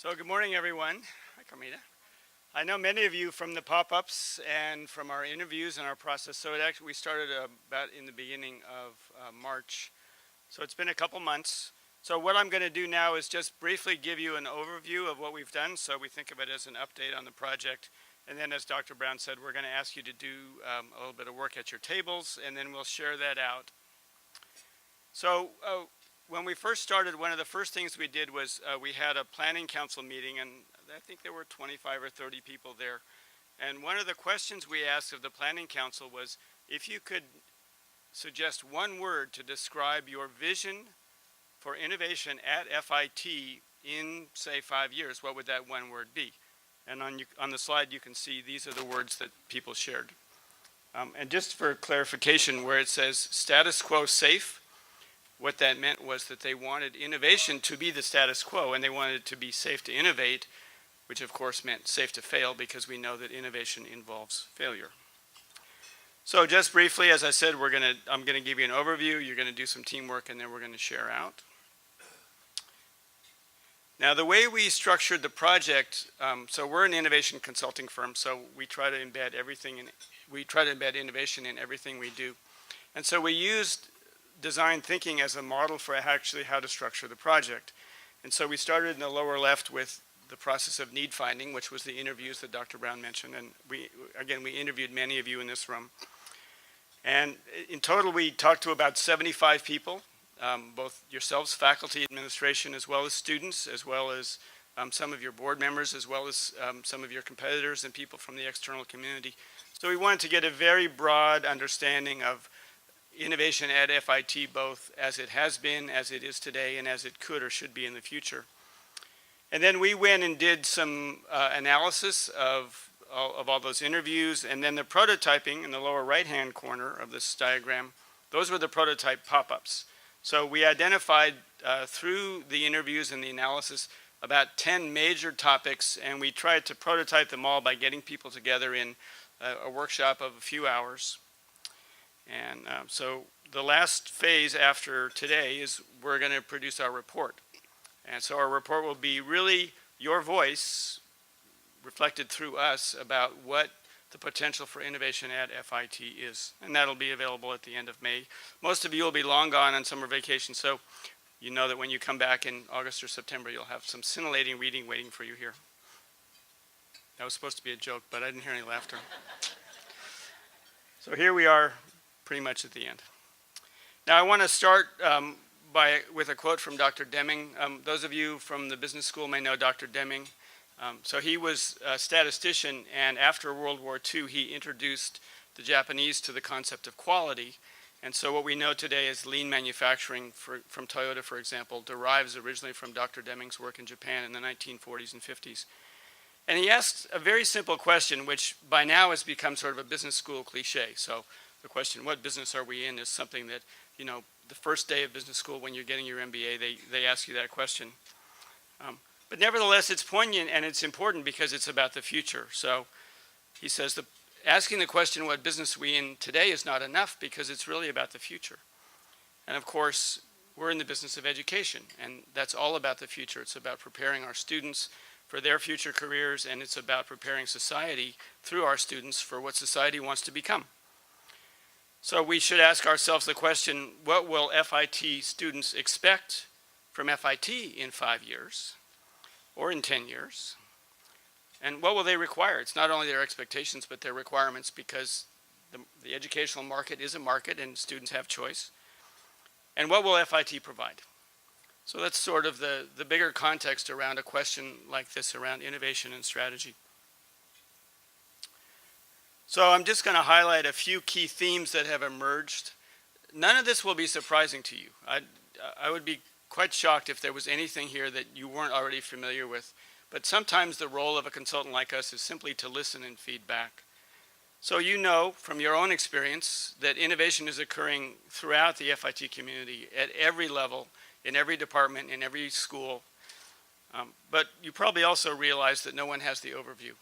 So good morning, everyone. Hi, Carmita. I know many of you from the pop-ups and from our interviews and our process. So we started about in the beginning of March. So it's been a couple months. So what I'm going to do now is just briefly give you an overview of what we've done. So we think of it as an update on the project. And then, as Dr. Brown said, we're going to ask you to do a little bit of work at your tables, and then we'll share that out. So when we first started, one of the first things we did was we had a planning council meeting, and I think there were 25 or 30 people there. And one of the questions we asked of the planning council was, if you could suggest one word to describe your vision for innovation at FIT in, say, 5 years, what would that one word be? And on the slide you can see these are the words that people shared. And just for clarification, where it says status quo safe, what that meant was that they wanted innovation to be the status quo, and they wanted it to be safe to innovate, which of course meant safe to fail, because we know that innovation involves failure. So just briefly, as I said, I'm going to give you an overview, you're going to do some teamwork, and then we're going to share out. Now, the way we structured the project, so we're an innovation consulting firm, so we try to embed innovation in everything we do. And so we used design thinking as a model for actually how to structure the project. And so we started in the lower left with the process of need finding, which was the interviews that Dr. Brown mentioned. And we interviewed many of you in this room. And in total, we talked to about 75 people, both yourselves, faculty, administration, as well as students, as well as some of your board members, as well as some of your competitors and people from the external community. So we wanted to get a very broad understanding of innovation at FIT, both as it has been, as it is today, and as it could or should be in the future. And then we went and did some analysis of all those interviews, and then the prototyping in the lower right-hand corner of this diagram, those were the prototype pop-ups. So we identified through the interviews and the analysis about 10 major topics, and we tried to prototype them all by getting people together in a workshop of a few hours. And so the last phase after today is we're going to produce our report. And so our report will be really your voice reflected through us about what the potential for innovation at FIT is. And that'll be available at the end of May. Most of you will be long gone on summer vacation, so you know that when you come back in August or September, you'll have some scintillating reading waiting for you here. That was supposed to be a joke, but I didn't hear any laughter. So here we are, pretty much at the end. Now I want to start with a quote from Dr. Deming. Those of you from the business school may know Dr. Deming. So he was a statistician, and after World War II, he introduced the Japanese to the concept of quality. And so what we know today is lean manufacturing from Toyota, for example, derives originally from Dr. Deming's work in Japan in the 1940s and 50s. And he asked a very simple question, which by now has become sort of a business school cliche. So the question, what business are we in, is something that, you know, the first day of business school when you're getting your MBA, they ask you that question. But nevertheless, it's poignant and it's important because it's about the future. So he says, asking the question, what business are we in today, is not enough because it's really about the future. And of course, we're in the business of education, and that's all about the future. It's about preparing our students for their future careers, and it's about preparing society through our students for what society wants to become. So we should ask ourselves the question, what will FIT students expect from FIT in 5 years or in 10 years? And what will they require? It's not only their expectations, but their requirements, because the educational market is a market and students have choice. And what will FIT provide? So that's sort of the bigger context around a question like this around innovation and strategy. So I'm just going to highlight a few key themes that have emerged. None of this will be surprising to you. I would be quite shocked if there was anything here that you weren't already familiar with. But sometimes the role of a consultant like us is simply to listen and feedback. So you know from your own experience that innovation is occurring throughout the FIT community at every level, in every department, in every school. But you probably also realize that no one has the overview.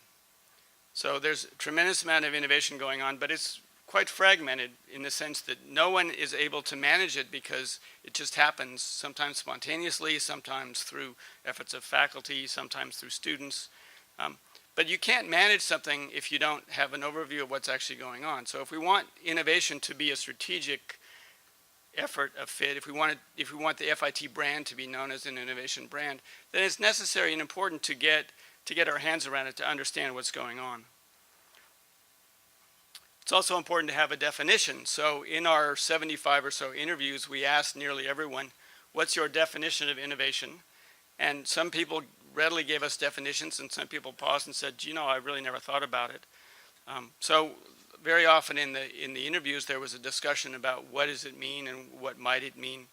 So there's a tremendous amount of innovation going on, but it's quite fragmented in the sense that no one is able to manage it because it just happens, sometimes spontaneously, sometimes through efforts of faculty, sometimes through students. But you can't manage something if you don't have an overview of what's actually going on. So if we want innovation to be a strategic effort of fit, if we want the FIT brand to be known as an innovation brand, then it's necessary and important to get our hands around it, to understand what's going on. It's also important to have a definition. So in our 75 or so interviews, we asked nearly everyone, what's your definition of innovation? And some people readily gave us definitions, and some people paused and said, you know, I really never thought about it. So very often in the interviews, there was a discussion about what does it mean and what might it mean.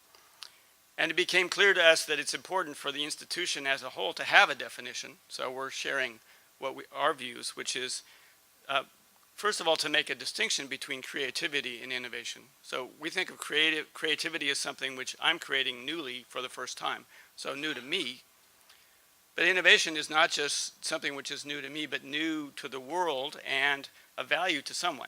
And it became clear to us that it's important for the institution as a whole to have a definition. So we're sharing our views, which is, first of all, to make a distinction between creativity and innovation. So we think of creativity as something which I'm creating newly for the first time, so new to me. But innovation is not just something which is new to me, but new to the world and a value to someone.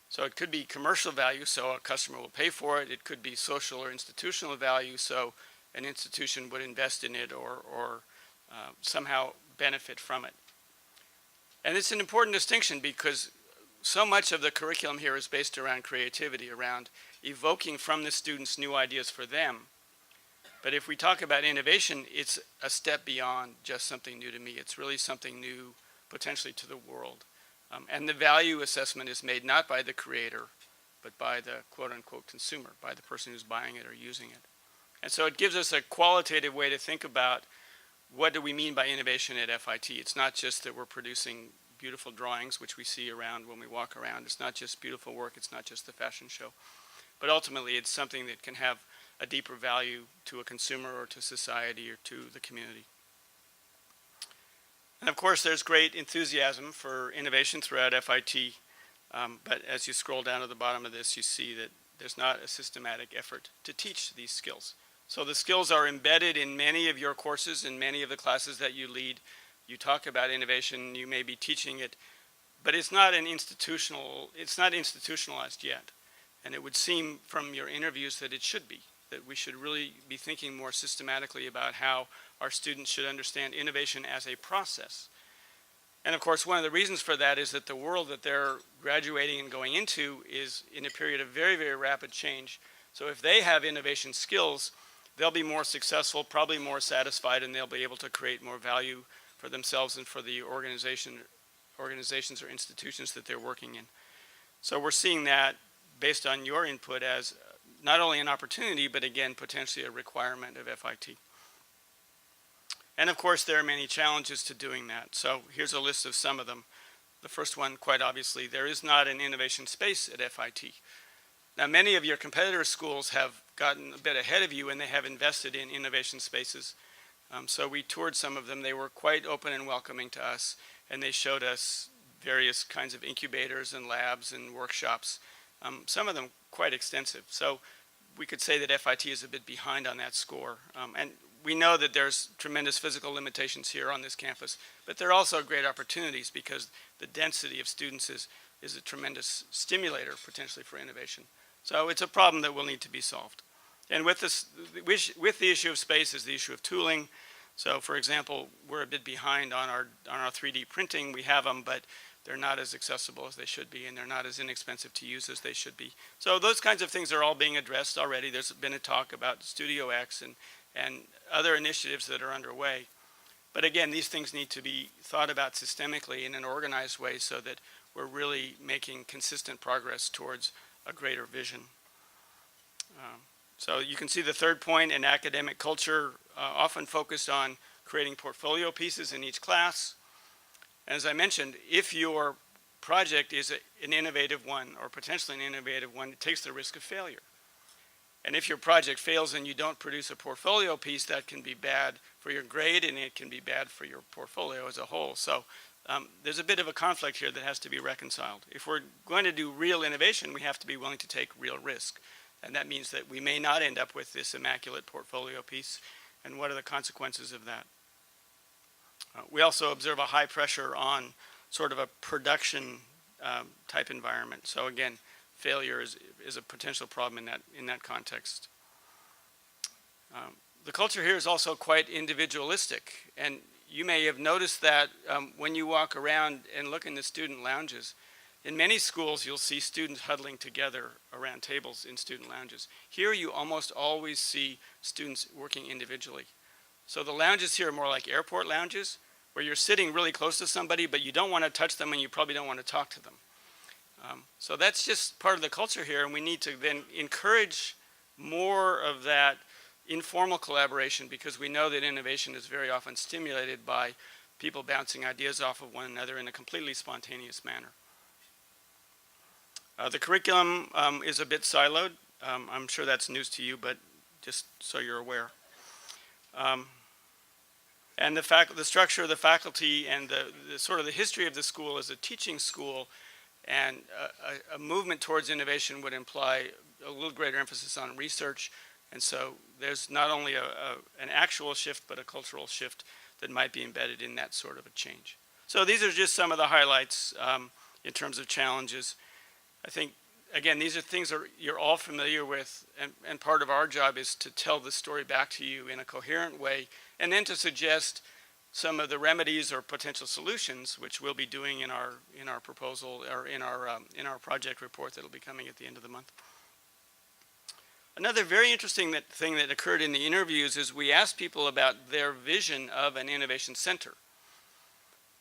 So it could be commercial value, so a customer will pay for it. It could be social or institutional value, so an institution would invest in it or somehow benefit from it. And it's an important distinction because so much of the curriculum here is based around creativity, around evoking from the students new ideas for them. But if we talk about innovation, it's a step beyond just something new to me. It's really something new potentially to the world. And the value assessment is made not by the creator, but by the quote-unquote consumer, by the person who's buying it or using it. And so it gives us a qualitative way to think about what do we mean by innovation at FIT. It's not just that we're producing beautiful drawings, which we see around when we walk around. It's not just beautiful work. It's not just the fashion show. But ultimately, it's something that can have a deeper value to a consumer or to society or to the community. And of course, there's great enthusiasm for innovation throughout FIT. But as you scroll down to the bottom of this, you see that there's not a systematic effort to teach these skills. So the skills are embedded in many of your courses, in many of the classes that you lead. You talk about innovation, you may be teaching it, but it's not institutionalized yet. And it would seem from your interviews that it should be, that we should really be thinking more systematically about how our students should understand innovation as a process. And of course, one of the reasons for that is that the world that they're graduating and going into is in a period of very, very rapid change. So if they have innovation skills, they'll be more successful, probably more satisfied, and they'll be able to create more value for themselves and for the organizations or institutions that they're working in. So we're seeing that based on your input as not only an opportunity, but again, potentially a requirement of FIT. And of course, there are many challenges to doing that. So here's a list of some of them. The first one, quite obviously, there is not an innovation space at FIT. Now, many of your competitor schools have gotten a bit ahead of you and they have invested in innovation spaces. So we toured some of them. They were quite open and welcoming to us, and they showed us various kinds of incubators and labs and workshops, some of them quite extensive. So we could say that FIT is a bit behind on that score. And we know that there's tremendous physical limitations here on this campus, but there are also great opportunities because the density of students is a tremendous stimulator potentially for innovation. So it's a problem that will need to be solved. And with the issue of space is the issue of tooling. So for example, we're a bit behind on our 3D printing. We have them, but they're not as accessible as they should be, and they're not as inexpensive to use as they should be. So those kinds of things are all being addressed already. There's been a talk about Studio X and other initiatives that are underway. But again, these things need to be thought about systemically in an organized way so that we're really making consistent progress towards a greater vision. So you can see the third point, an academic culture often focused on creating portfolio pieces in each class. And as I mentioned, if your project is an innovative one or potentially an innovative one, it takes the risk of failure. And if your project fails and you don't produce a portfolio piece, that can be bad for your grade and it can be bad for your portfolio as a whole. So there's a bit of a conflict here that has to be reconciled. If we're going to do real innovation, we have to be willing to take real risk. And that means that we may not end up with this immaculate portfolio piece. And what are the consequences of that? We also observe a high pressure on sort of a production type environment. So again, failure is a potential problem in that context. The culture here is also quite individualistic, and you may have noticed that when you walk around and look in the student lounges. In many schools, you'll see students huddling together around tables in student lounges. Here, you almost always see students working individually. So the lounges here are more like airport lounges, where you're sitting really close to somebody, but you don't want to touch them and you probably don't want to talk to them. So that's just part of the culture here, and we need to then encourage more of that informal collaboration, because we know that innovation is very often stimulated by people bouncing ideas off of one another in a completely spontaneous manner. The curriculum is a bit siloed. I'm sure that's news to you, but just so you're aware. And the structure of the faculty and the sort of the history of the school as a teaching school and a movement towards innovation would imply a little greater emphasis on research. And so there's not only an actual shift, but a cultural shift that might be embedded in that sort of a change. So these are just some of the highlights in terms of challenges. I think, again, these are things that you're all familiar with, and part of our job is to tell the story back to you in a coherent way, and then to suggest some of the remedies or potential solutions, which we'll be doing in our proposal or in our project report that'll be coming at the end of the month. Another very interesting thing that occurred in the interviews is we asked people about their vision of an innovation center.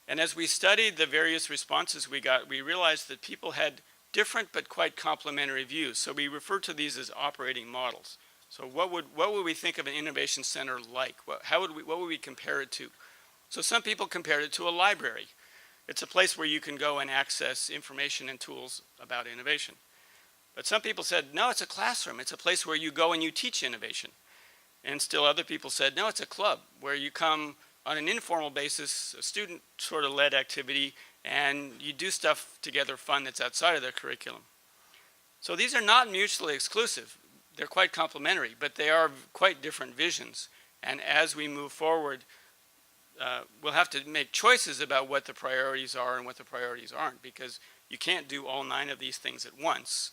And as we studied the various responses we got, we realized that people had different but quite complementary views. So we refer to these as operating models. So what would we think of an innovation center like? What would we compare it to? So some people compared it to a library. It's a place where you can go and access information and tools about innovation. But some people said, no, it's a classroom. It's a place where you go and you teach innovation. And still other people said, no, it's a club where you come on an informal basis, a student sort of led activity, and you do stuff together fun that's outside of their curriculum. So these are not mutually exclusive. They're quite complementary, but they are quite different visions. And as we move forward, we'll have to make choices about what the priorities are and what the priorities aren't, because you can't do all 9 of these things at once.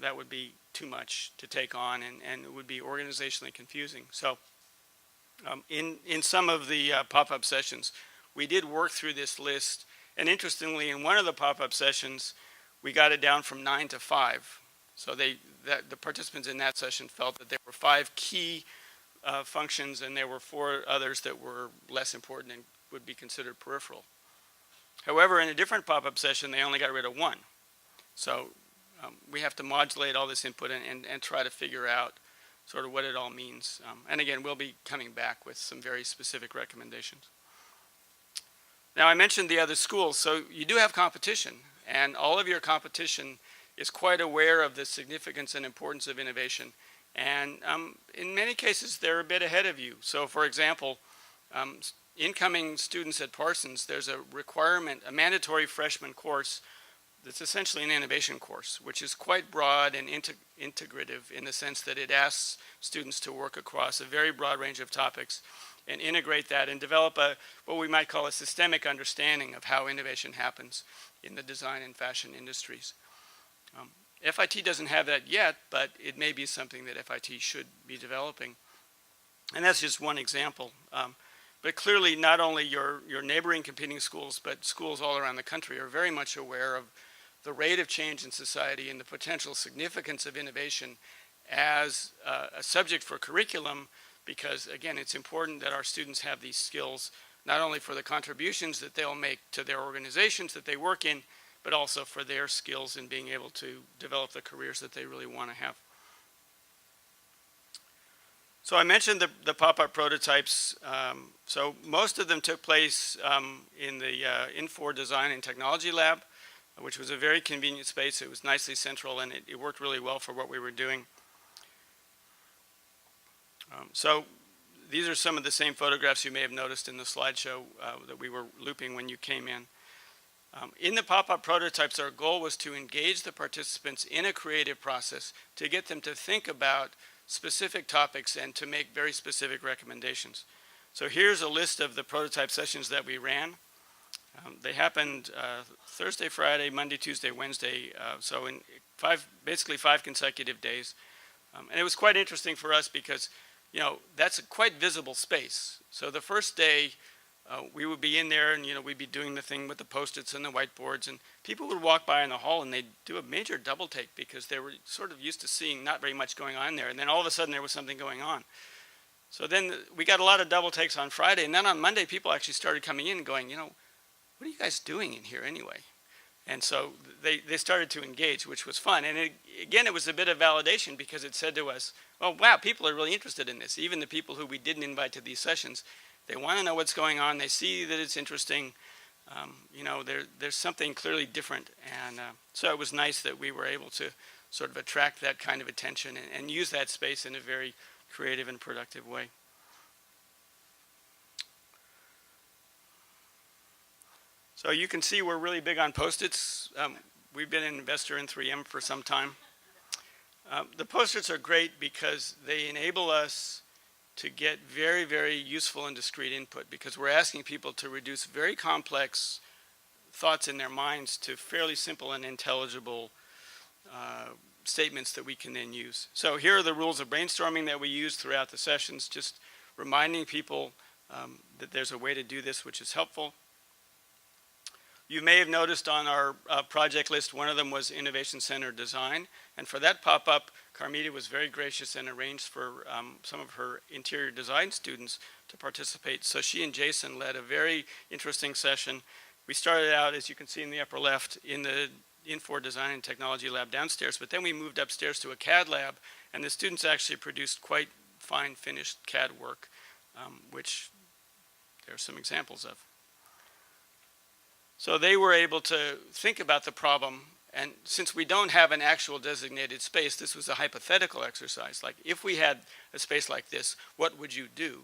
That would be too much to take on, and it would be organizationally confusing. So in some of the pop-up sessions, we did work through this list. And interestingly, in one of the pop-up sessions, we got it down from 9 to 5. So the participants in that session felt that there were 5 key functions, and there were 4 others that were less important and would be considered peripheral. However, in a different pop-up session, they only got rid of 1. So we have to modulate all this input and try to figure out sort of what it all means. And again, we'll be coming back with some very specific recommendations. Now, I mentioned the other schools, so you do have competition, and all of your competition is quite aware of the significance and importance of innovation. And in many cases, they're a bit ahead of you. So for example, incoming students at Parsons, there's a requirement, a mandatory freshman course that's essentially an innovation course, which is quite broad and integrative in the sense that it asks students to work across a very broad range of topics and integrate that and develop what we might call a systemic understanding of how innovation happens in the design and fashion industries. FIT doesn't have that yet, but it may be something that FIT should be developing. And that's just one example. But clearly, not only your neighboring competing schools, but schools all around the country are very much aware of the rate of change in society and the potential significance of innovation as a subject for curriculum, because again, it's important that our students have these skills, not only for the contributions that they'll make to their organizations that they work in, but also for their skills in being able to develop the careers that they really want to have. So I mentioned the pop-up prototypes. So most of them took place in the Infor Design and Technology Lab, which was a very convenient space. It was nicely central, and it worked really well for what we were doing. So these are some of the same photographs you may have noticed in the slideshow that we were looping when you came in. In the pop-up prototypes, our goal was to engage the participants in a creative process to get them to think about specific topics and to make very specific recommendations. So here's a list of the prototype sessions that we ran. They happened Thursday, Friday, Monday, Tuesday, Wednesday, so in basically five consecutive days. And it was quite interesting for us because, that's a quite visible space. So the first day, we would be in there and, we'd be doing the thing with the Post-its and the whiteboards, and people would walk by in the hall and they'd do a major double take because they were sort of used to seeing not very much going on there. And then all of a sudden there was something going on. So then we got a lot of double takes on Friday. And then on Monday, people actually started coming in and going, what are you guys doing in here anyway? And so they started to engage, which was fun. And again, it was a bit of validation because it said to us, oh, wow, people are really interested in this. Even the people who we didn't invite to these sessions, they want to know what's going on. They see that it's interesting. There's something clearly different. And so it was nice that we were able to sort of attract that kind of attention and use that space in a very creative and productive way. So you can see we're really big on Post-its. We've been an investor in 3M for some time. The Post-its are great because they enable us to get very, very useful and discrete input because we're asking people to reduce very complex thoughts in their minds to fairly simple and intelligible statements that we can then use. So here are the rules of brainstorming that we use throughout the sessions, just reminding people that there's a way to do this which is helpful. You may have noticed on our project list, one of them was Innovation Center Design. And for that pop-up, Carmita was very gracious and arranged for some of her interior design students to participate. So she and Jason led a very interesting session. We started out, as you can see in the upper left, in the Infor Design and Technology lab downstairs, but then we moved upstairs to a CAD lab, and the students actually produced quite fine finished CAD work, which there are some examples of. So they were able to think about the problem, and since we don't have an actual designated space, this was a hypothetical exercise. Like, if we had a space like this, what would you do?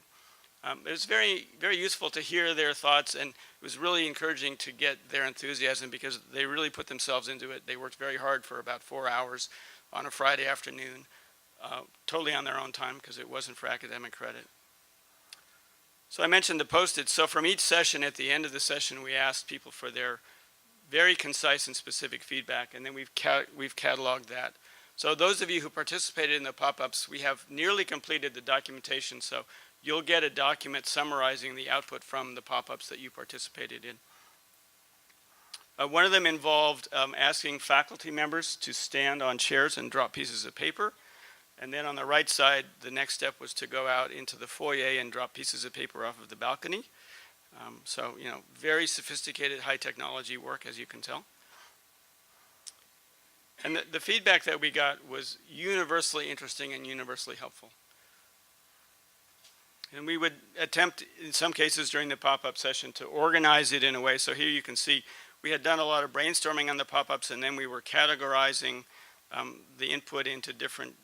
It was very, very useful to hear their thoughts, and it was really encouraging to get their enthusiasm because they really put themselves into it. They worked very hard for about 4 hours on a Friday afternoon, totally on their own time because it wasn't for academic credit. So I mentioned the Post-its. So from each session, at the end of the session, we asked people for their very concise and specific feedback, and then we've cataloged that. So those of you who participated in the pop-ups, we have nearly completed the documentation, so you'll get a document summarizing the output from the pop-ups that you participated in. One of them involved asking faculty members to stand on chairs and drop pieces of paper. And then on the right side, the next step was to go out into the foyer and drop pieces of paper off of the balcony. So, very sophisticated high technology work, as you can tell. And the feedback that we got was universally interesting and universally helpful. And we would attempt, in some cases during the pop-up session, to organize it in a way. So here you can see we had done a lot of brainstorming on the pop-ups, and then we were categorizing the input into different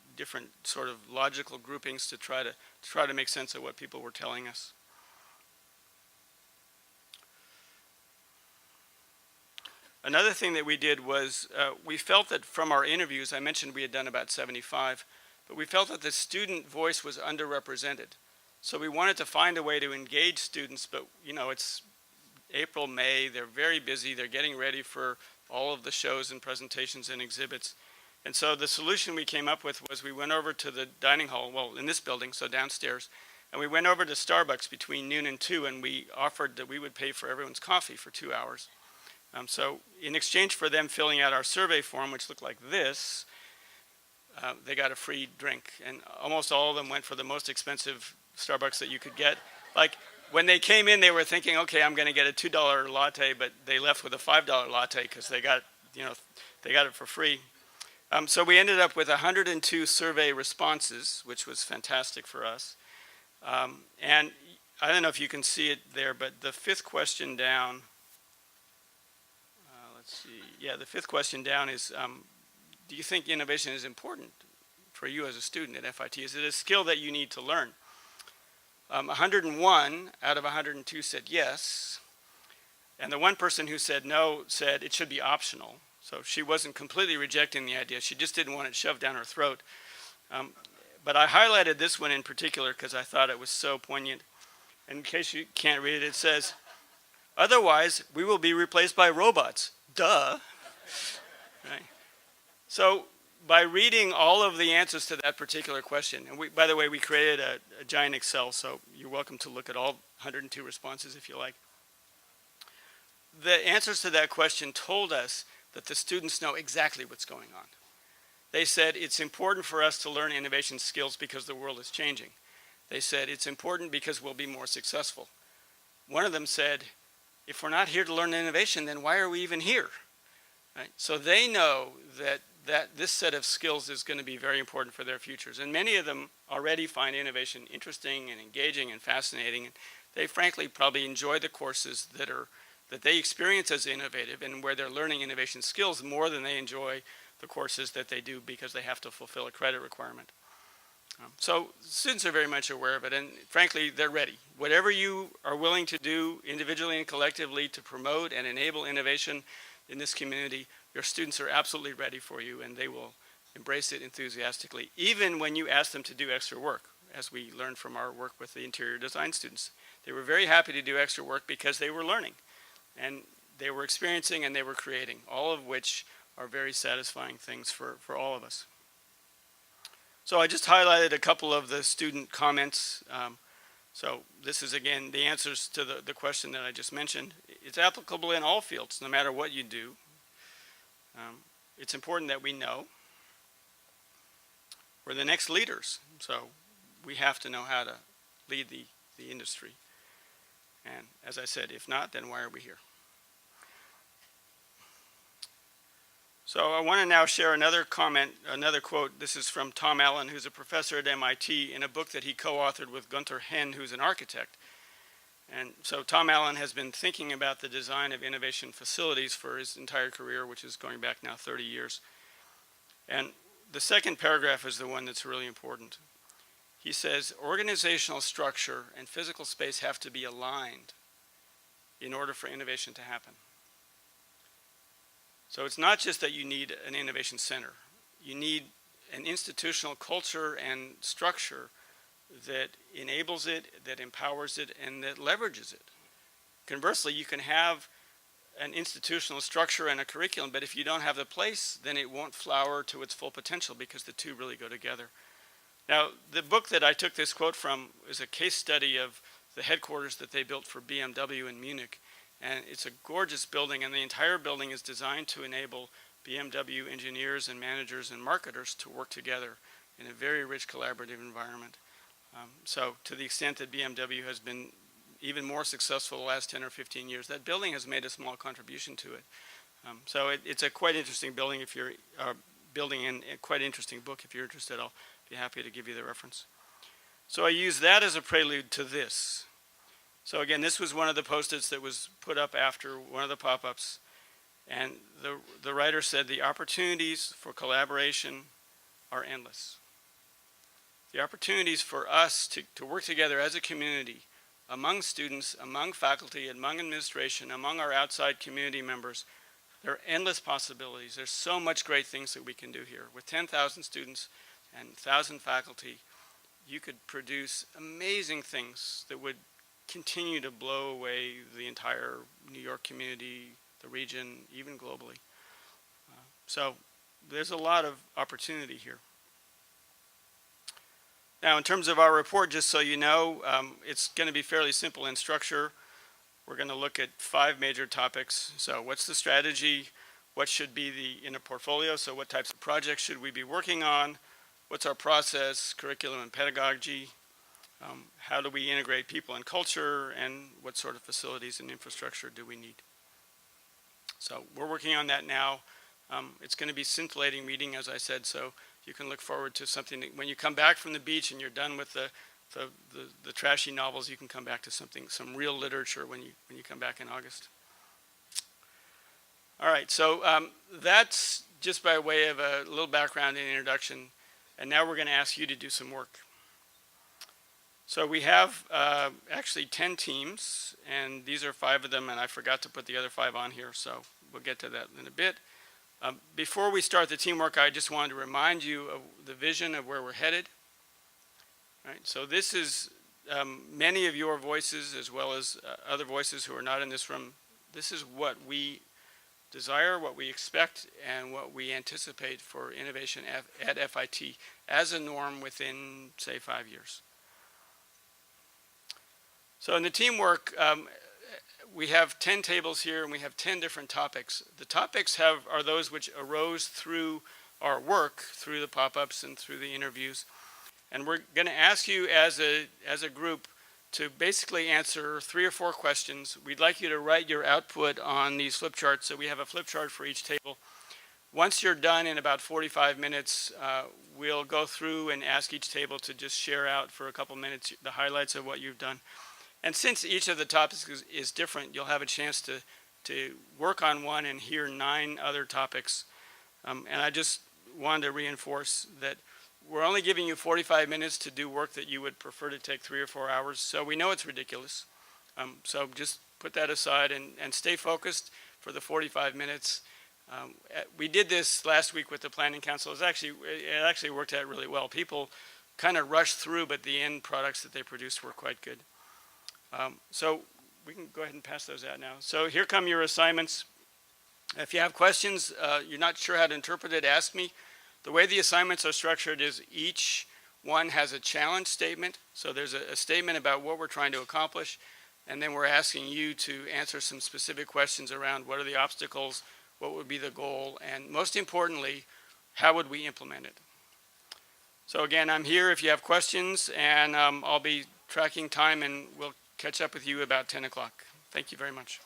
sort of logical groupings to try to make sense of what people were telling us. Another thing that we did was we felt that from our interviews, I mentioned we had done about 75, but we felt that the student voice was underrepresented. So we wanted to find a way to engage students, but it's April, May, they're very busy, they're getting ready for all of the shows and presentations and exhibits. And so the solution we came up with was we went over to the dining hall, well, in this building, so downstairs, and we went over to Starbucks between noon and 2, and we offered that we would pay for everyone's coffee for 2 hours. So in exchange for them filling out our survey form, which looked like this, they got a free drink. And almost all of them went for the most expensive Starbucks that you could get. Like, when they came in, they were thinking, okay, I'm going to get a $2 latte, but they left with a $5 latte because they got it for free. So we ended up with 102 survey responses, which was fantastic for us. And I don't know if you can see it there, but the fifth question down, let's see. Yeah, the fifth question down is, do you think innovation is important for you as a student at FIT? Is it a skill that you need to learn? 101 out of 102 said yes. And the one person who said no said it should be optional. So she wasn't completely rejecting the idea. She just didn't want it shoved down her throat. But I highlighted this one in particular because I thought it was so poignant. And in case you can't read it, it says, Otherwise, we will be replaced by robots. Duh. Right? So by reading all of the answers to that particular question, and by the way, we created a giant Excel, so you're welcome to look at all 102 responses if you like. The answers to that question told us that the students know exactly what's going on. They said it's important for us to learn innovation skills because the world is changing. They said it's important because we'll be more successful. One of them said, if we're not here to learn innovation, then why are we even here? Right? So they know that this set of skills is going to be very important for their futures. And many of them already find innovation interesting and engaging and fascinating. They frankly probably enjoy the courses that they experience as innovative and where they're learning innovation skills more than they enjoy the courses that they do because they have to fulfill a credit requirement. So students are very much aware of it, and frankly, they're ready. Whatever you are willing to do individually and collectively to promote and enable innovation in this community, your students are absolutely ready for you, and they will embrace it enthusiastically, even when you ask them to do extra work, as we learned from our work with the interior design students. They were very happy to do extra work because they were learning, and they were experiencing, and they were creating, all of which are very satisfying things for all of us. So I just highlighted a couple of the student comments. So this is, again, the answers to the question that I just mentioned. It's applicable in all fields, no matter what you do. It's important that we know. We're the next leaders, so we have to know how to lead the industry. And as I said, if not, then why are we here? So I want to now share another comment, another quote. This is from Tom Allen, who's a professor at MIT, in a book that he co-authored with Gunther Henn, who's an architect. And so Tom Allen has been thinking about the design of innovation facilities for his entire career, which is going back now 30 years. And the second paragraph is the one that's really important. He says, organizational structure and physical space have to be aligned in order for innovation to happen. So it's not just that you need an innovation center. You need an institutional culture and structure that enables it, that empowers it, and that leverages it. Conversely, you can have an institutional structure and a curriculum, but if you don't have the place, then it won't flower to its full potential because the two really go together. Now, the book that I took this quote from is a case study of the headquarters that they built for BMW in Munich. And it's a gorgeous building, and the entire building is designed to enable BMW engineers and managers and marketers to work together in a very rich collaborative environment. So to the extent that BMW has been even more successful the last 10 or 15 years, that building has made a small contribution to it. So it's a quite interesting building if you're building, and a quite interesting book if you're interested. I'll be happy to give you the reference. So I use that as a prelude to this. So again, this was one of the post-its that was put up after one of the pop-ups. And the writer said the opportunities for collaboration are endless. The opportunities for us to work together as a community, among students, among faculty, among administration, among our outside community members, there are endless possibilities. There's so much great things that we can do here. With 10,000 students and 1,000 faculty, you could produce amazing things that would continue to blow away the entire New York community, the region, even globally. So there's a lot of opportunity here. Now, in terms of our report, just so you know, it's going to be fairly simple in structure. We're going to look at 5 major topics. So what's the strategy? What should be in a portfolio? So what types of projects should we be working on? What's our process, curriculum, and pedagogy? How do we integrate people and culture, and what sort of facilities and infrastructure do we need? So we're working on that now. It's going to be scintillating reading, as I said, so you can look forward to something that, when you come back from the beach and you're done with the trashy novels, you can come back to some real literature when you come back in August. All right, so that's just by way of a little background and introduction, and now we're going to ask you to do some work. So we have actually 10 teams, and these are 5 of them, and I forgot to put the other 5 on here, so we'll get to that in a bit. Before we start the teamwork, I just wanted to remind you of the vision of where we're headed. Right? So this is many of your voices, as well as other voices who are not in this room, this is what we desire, what we expect, and what we anticipate for innovation at FIT as a norm within, say, 5 years. So in the teamwork, we have 10 tables here, and we have 10 different topics. The topics are those which arose through our work, through the pop-ups and through the interviews. And we're going to ask you as a group to basically answer 3 or 4 questions. We'd like you to write your output on these flip charts. So we have a flip chart for each table. Once you're done in about 45 minutes, we'll go through and ask each table to just share out for a couple minutes the highlights of what you've done. And since each of the topics is different, you'll have a chance to work on one and hear 9 other topics. And I just wanted to reinforce that we're only giving you 45 minutes to do work that you would prefer to take 3 or 4 hours. So we know it's ridiculous. So just put that aside and stay focused for the 45 minutes. We did this last week with the Planning Council. It actually worked out really well. People kind of rushed through, but the end products that they produced were quite good. So we can go ahead and pass those out now. So here come your assignments. If you have questions, you're not sure how to interpret it, ask me. The way the assignments are structured is each one has a challenge statement. So there's a statement about what we're trying to accomplish, and then we're asking you to answer some specific questions around what are the obstacles, what would be the goal, and most importantly, how would we implement it? So again, I'm here if you have questions, and I'll be tracking time, and we'll catch up with you about 10 o'clock. Thank you very much.